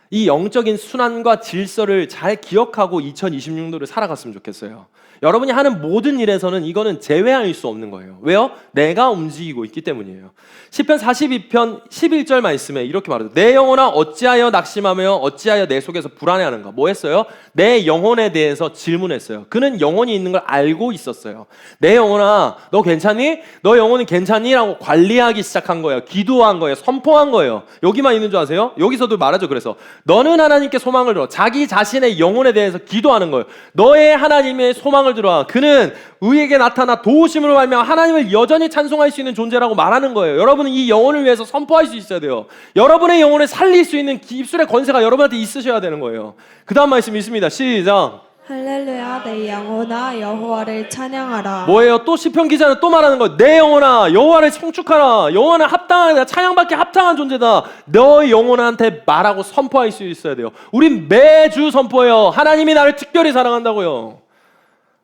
이 영적인 순환과 질서를 잘 기억하고 2026년도를 살아갔으면 좋겠어요. 여러분이 하는 모든 일에서는 이거는 제외할 수 없는 거예요. 왜요? 내가 움직이고 있기 때문이에요. 시편 42편 11절 말씀에 이렇게 말해요. 내 영혼아 어찌하여 낙심하며 어찌하여 내 속에서 불안해하는가. 뭐 했어요? 내 영혼에 대해서 질문했어요. 그는 영혼이 있는 걸 알고 있었어요. 내 영혼아 너 괜찮니? 너 영혼이 괜찮니? 라고 관리하기 시작한 거예요. 기도한 거예요. 선포한 거예요. 여기만 있는 줄 아세요? 여기서도 말하죠. 그래서 너는 하나님께 소망을 들어. 자기 자신의 영혼에 대해서 기도하는 거예요. 너의 하나님의 소망을 들어. 그는 우리에게 나타나 도우심으로 말미암아 하나님을 여전히 찬송할 수 있는 존재라고 말하는 거예요. 여러분은 이 영혼을 위해서 선포할 수 있어야 돼요. 여러분의 영혼을 살릴 수 있는 입술의 권세가 여러분한테 있으셔야 되는 거예요. 그 다음 말씀 있습니다. 시작. 할렐루야 내 영혼아 여호와를 찬양하라. 뭐예요? 또 시편 기자는 또 말하는 거예요. 내 영혼아 여호와를 청축하라. 여호와는 합당하다. 찬양받기 합당한 존재다. 너의 영혼한테 말하고 선포할 수 있어야 돼요. 우린 매주 선포해요. 하나님이 나를 특별히 사랑한다고요.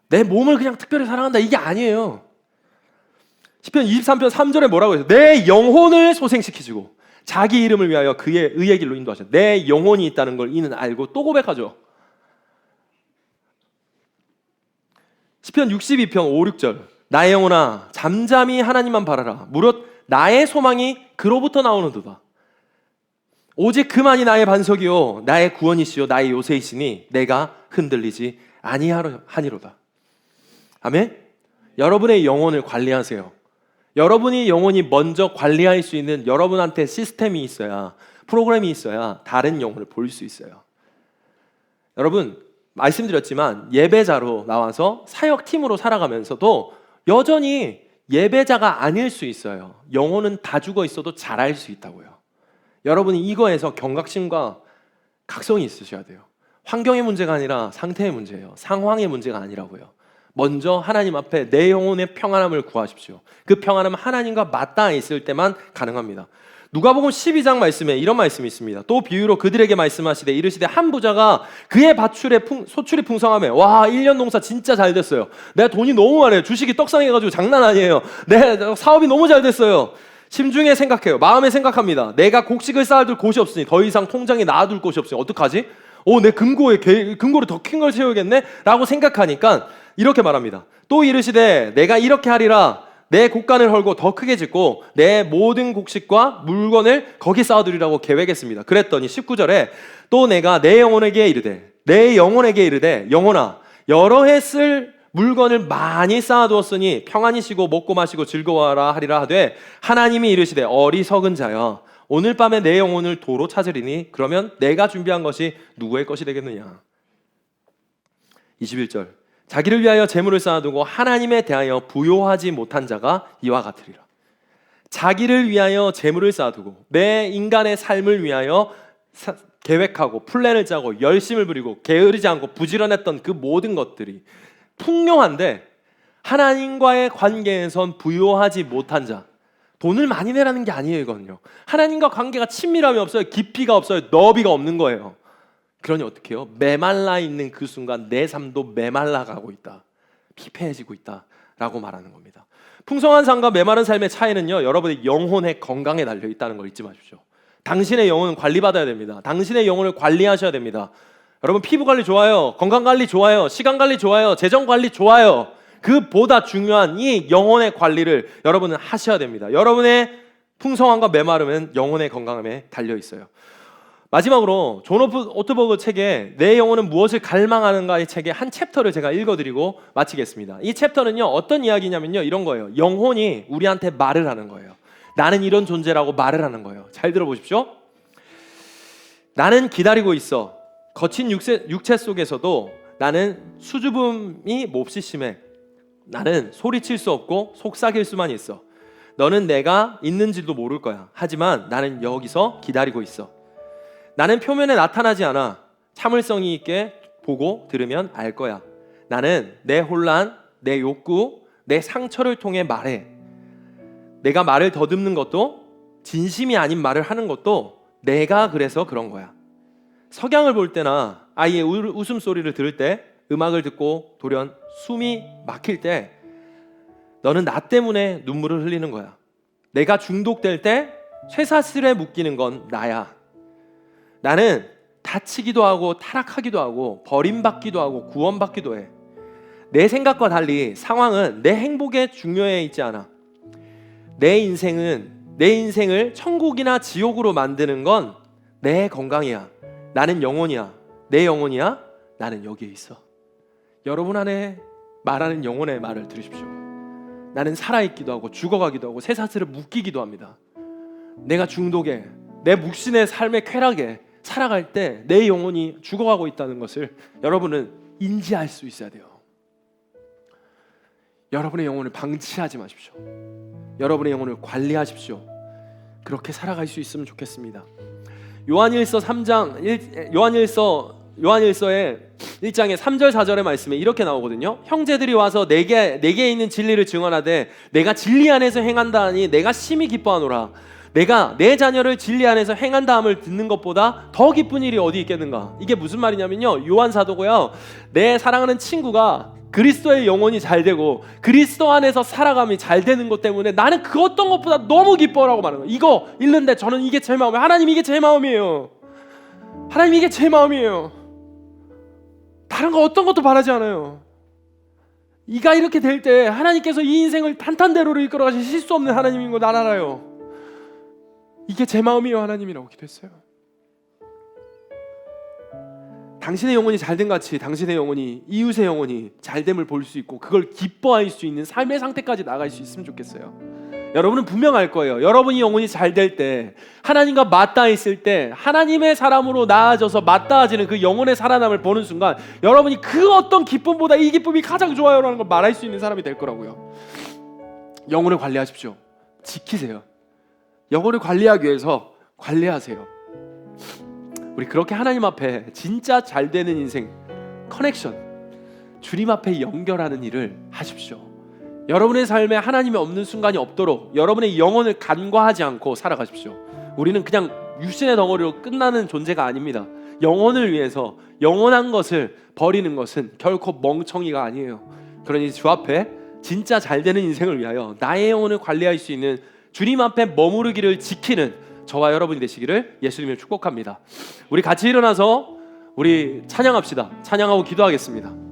내 몸을 그냥 특별히 사랑한다 이게 아니에요. 시편 23편 3절에 뭐라고 해요? 내 영혼을 소생시키시고 자기 이름을 위하여 그의 의의 길로 인도하셨다. 내 영혼이 있다는 걸 이는 알고 또 고백하죠. 시편 62편 5, 6절 나의 영혼아 잠잠히 하나님만 바라라. 무릇 나의 소망이 그로부터 나오는도다. 오직 그만이 나의 반석이요 나의 구원이시요 나의 요새이시니 내가 흔들리지 아니하니로다. 아멘? 여러분의 영혼을 관리하세요. 여러분이 영혼이 먼저 관리할 수 있는 여러분한테 시스템이 있어야, 프로그램이 있어야 다른 영혼을 볼 수 있어요. 여러분 말씀드렸지만 예배자로 나와서 사역팀으로 살아가면서도 여전히 예배자가 아닐 수 있어요. 영혼은 다 죽어 있어도 잘할 수 있다고요. 여러분이 이거에서 경각심과 각성이 있으셔야 돼요. 환경의 문제가 아니라 상태의 문제예요. 상황의 문제가 아니라고요. 먼저 하나님 앞에 내 영혼의 평안함을 구하십시오. 그 평안함은 하나님과 맞닿아 있을 때만 가능합니다. 누가복음 12장 말씀에 이런 말씀이 있습니다. 또 비유로 그들에게 말씀하시되 이르시되 한 부자가 그의 밭출에 소출이 풍성하며 와 1년 농사 진짜 잘 됐어요. 내가 돈이 너무 많아요. 주식이 떡상해가지고 장난 아니에요. 내 사업이 너무 잘 됐어요. 심중에 생각해요. 마음에 생각합니다. 내가 곡식을 쌓아둘 곳이 없으니 더 이상 통장에 놔둘 곳이 없으니 어떡하지? 내 금고를 더 큰 걸 채우겠네? 라고 생각하니까 이렇게 말합니다. 또 이르시되 내가 이렇게 하리라. 내 곡간을 헐고 더 크게 짓고 내 모든 곡식과 물건을 거기 쌓아두리라고 계획했습니다. 그랬더니 19절에 또 내가 내 영혼에게 이르되 영혼아 여러 해 쓸 물건을 많이 쌓아두었으니 평안히 쉬고 먹고 마시고 즐거워하라 하리라 하되 하나님이 이르시되 어리석은 자여 오늘 밤에 내 영혼을 도로 찾으리니 그러면 내가 준비한 것이 누구의 것이 되겠느냐. 21절 자기를 위하여 재물을 쌓아두고 하나님에 대하여 부요하지 못한 자가 이와 같으리라. 자기를 위하여 재물을 쌓아두고 내 인간의 삶을 위하여 계획하고 플랜을 짜고 열심을 부리고 게으르지 않고 부지런했던 그 모든 것들이 풍요한데 하나님과의 관계에선 부요하지 못한 자. 돈을 많이 내라는 게 아니에요. 이거는요. 하나님과 관계가 친밀함이 없어요. 깊이가 없어요. 너비가 없는 거예요. 그러니 어떻게 해요? 메말라 있는 그 순간 내 삶도 메말라 가고 있다. 피폐해지고 있다 라고 말하는 겁니다. 풍성한 삶과 메마른 삶의 차이는요, 여러분의 영혼의 건강에 달려 있다는 걸 잊지 마십시오. 당신의 영혼은 관리받아야 됩니다. 당신의 영혼을 관리하셔야 됩니다. 여러분 피부 관리 좋아요. 건강 관리 좋아요. 시간 관리 좋아요. 재정 관리 좋아요. 그보다 중요한 이 영혼의 관리를 여러분은 하셔야 됩니다. 여러분의 풍성함과 메마름은 영혼의 건강함에 달려 있어요. 마지막으로 존 오트버그 책에 내 영혼은 무엇을 갈망하는가의 책의 한 챕터를 제가 읽어드리고 마치겠습니다. 이 챕터는요 어떤 이야기냐면요 이런 거예요. 영혼이 우리한테 말을 하는 거예요. 나는 이런 존재라고 말을 하는 거예요. 잘 들어보십시오. 나는 기다리고 있어. 거친 육체 속에서도 나는 수줍음이 몹시 심해. 나는 소리칠 수 없고 속삭일 수만 있어. 너는 내가 있는지도 모를 거야. 하지만 나는 여기서 기다리고 있어. 나는 표면에 나타나지 않아. 참을성이 있게 보고 들으면 알 거야. 나는 내 혼란, 내 욕구, 내 상처를 통해 말해. 내가 말을 더듬는 것도 진심이 아닌 말을 하는 것도 내가 그래서 그런 거야. 석양을 볼 때나 아이의 웃음소리를 들을 때, 음악을 듣고 돌연 숨이 막힐 때 너는 나 때문에 눈물을 흘리는 거야. 내가 중독될 때 쇠사슬에 묶이는 건 나야. 나는 다치기도 하고 타락하기도 하고 버림받기도 하고 구원받기도 해. 내 생각과 달리 상황은 내 행복에 중요해 있지 않아. 내 인생을 천국이나 지옥으로 만드는 건 내 건강이야. 나는 영혼이야. 내 영혼이야. 나는 여기에 있어. 여러분 안에 말하는 영혼의 말을 들으십시오. 나는 살아있기도 하고 죽어가기도 하고 쇠사슬을 묶이기도 합니다. 내가 중독에, 내 묵신의 삶의 쾌락에 살아갈 때 내 영혼이 죽어가고 있다는 것을 여러분은 인지할 수 있어야 돼요. 여러분의 영혼을 방치하지 마십시오. 여러분의 영혼을 관리하십시오. 그렇게 살아갈 수 있으면 좋겠습니다. 요한일서의 1장의 3절 4절의 말씀에 이렇게 나오거든요. 형제들이 와서 내게 있는 진리를 증언하되 내가 진리 안에서 행한다 하니 내가 심히 기뻐하노라. 내가 내 자녀를 진리 안에서 행한다함을 듣는 것보다 더 기쁜 일이 어디 있겠는가. 이게 무슨 말이냐면요, 요한 사도고요, 내 사랑하는 친구가 그리스도의 영혼이 잘 되고 그리스도 안에서 살아감이 잘 되는 것 때문에 나는 그 어떤 것보다 너무 기뻐라고 말하는 거예요. 이거 읽는데 저는 이게 제 마음이에요. 하나님, 이게 제 마음이에요. 하나님, 이게 제 마음이에요. 다른 거 어떤 것도 바라지 않아요. 이가 이렇게 될 때 하나님께서 이 인생을 탄탄대로를 이끌어가신 실수 없는 하나님인 거 난 알아요. 이게 제 마음이에요, 하나님이라고 기도했어요. 당신의 영혼이 잘된 같이 당신의 영혼이, 이웃의 영혼이 잘됨을 볼 수 있고 그걸 기뻐할 수 있는 삶의 상태까지 나갈 수 있으면 좋겠어요. 여러분은 분명 알 거예요. 여러분이 영혼이 잘 될 때, 하나님과 맞닿아 있을 때, 하나님의 사람으로 나아져서 맞닿아지는 그 영혼의 살아남을 보는 순간 여러분이 그 어떤 기쁨보다 이 기쁨이 가장 좋아요라는 걸 말할 수 있는 사람이 될 거라고요. 영혼을 관리하십시오. 지키세요. 영혼을 관리하기 위해서 관리하세요. 우리 그렇게 하나님 앞에 진짜 잘 되는 인생, 커넥션, 주님 앞에 연결하는 일을 하십시오. 여러분의 삶에 하나님이 없는 순간이 없도록 여러분의 영혼을 간과하지 않고 살아가십시오. 우리는 그냥 육신의 덩어리로 끝나는 존재가 아닙니다. 영혼을 위해서 영원한 것을 버리는 것은 결코 멍청이가 아니에요. 그러니 주 앞에 진짜 잘 되는 인생을 위하여 나의 영혼을 관리할 수 있는 주님 앞에 머무르기를 지키는 저와 여러분이 되시기를 예수님을 축복합니다. 우리 같이 일어나서 우리 찬양합시다. 찬양하고 기도하겠습니다.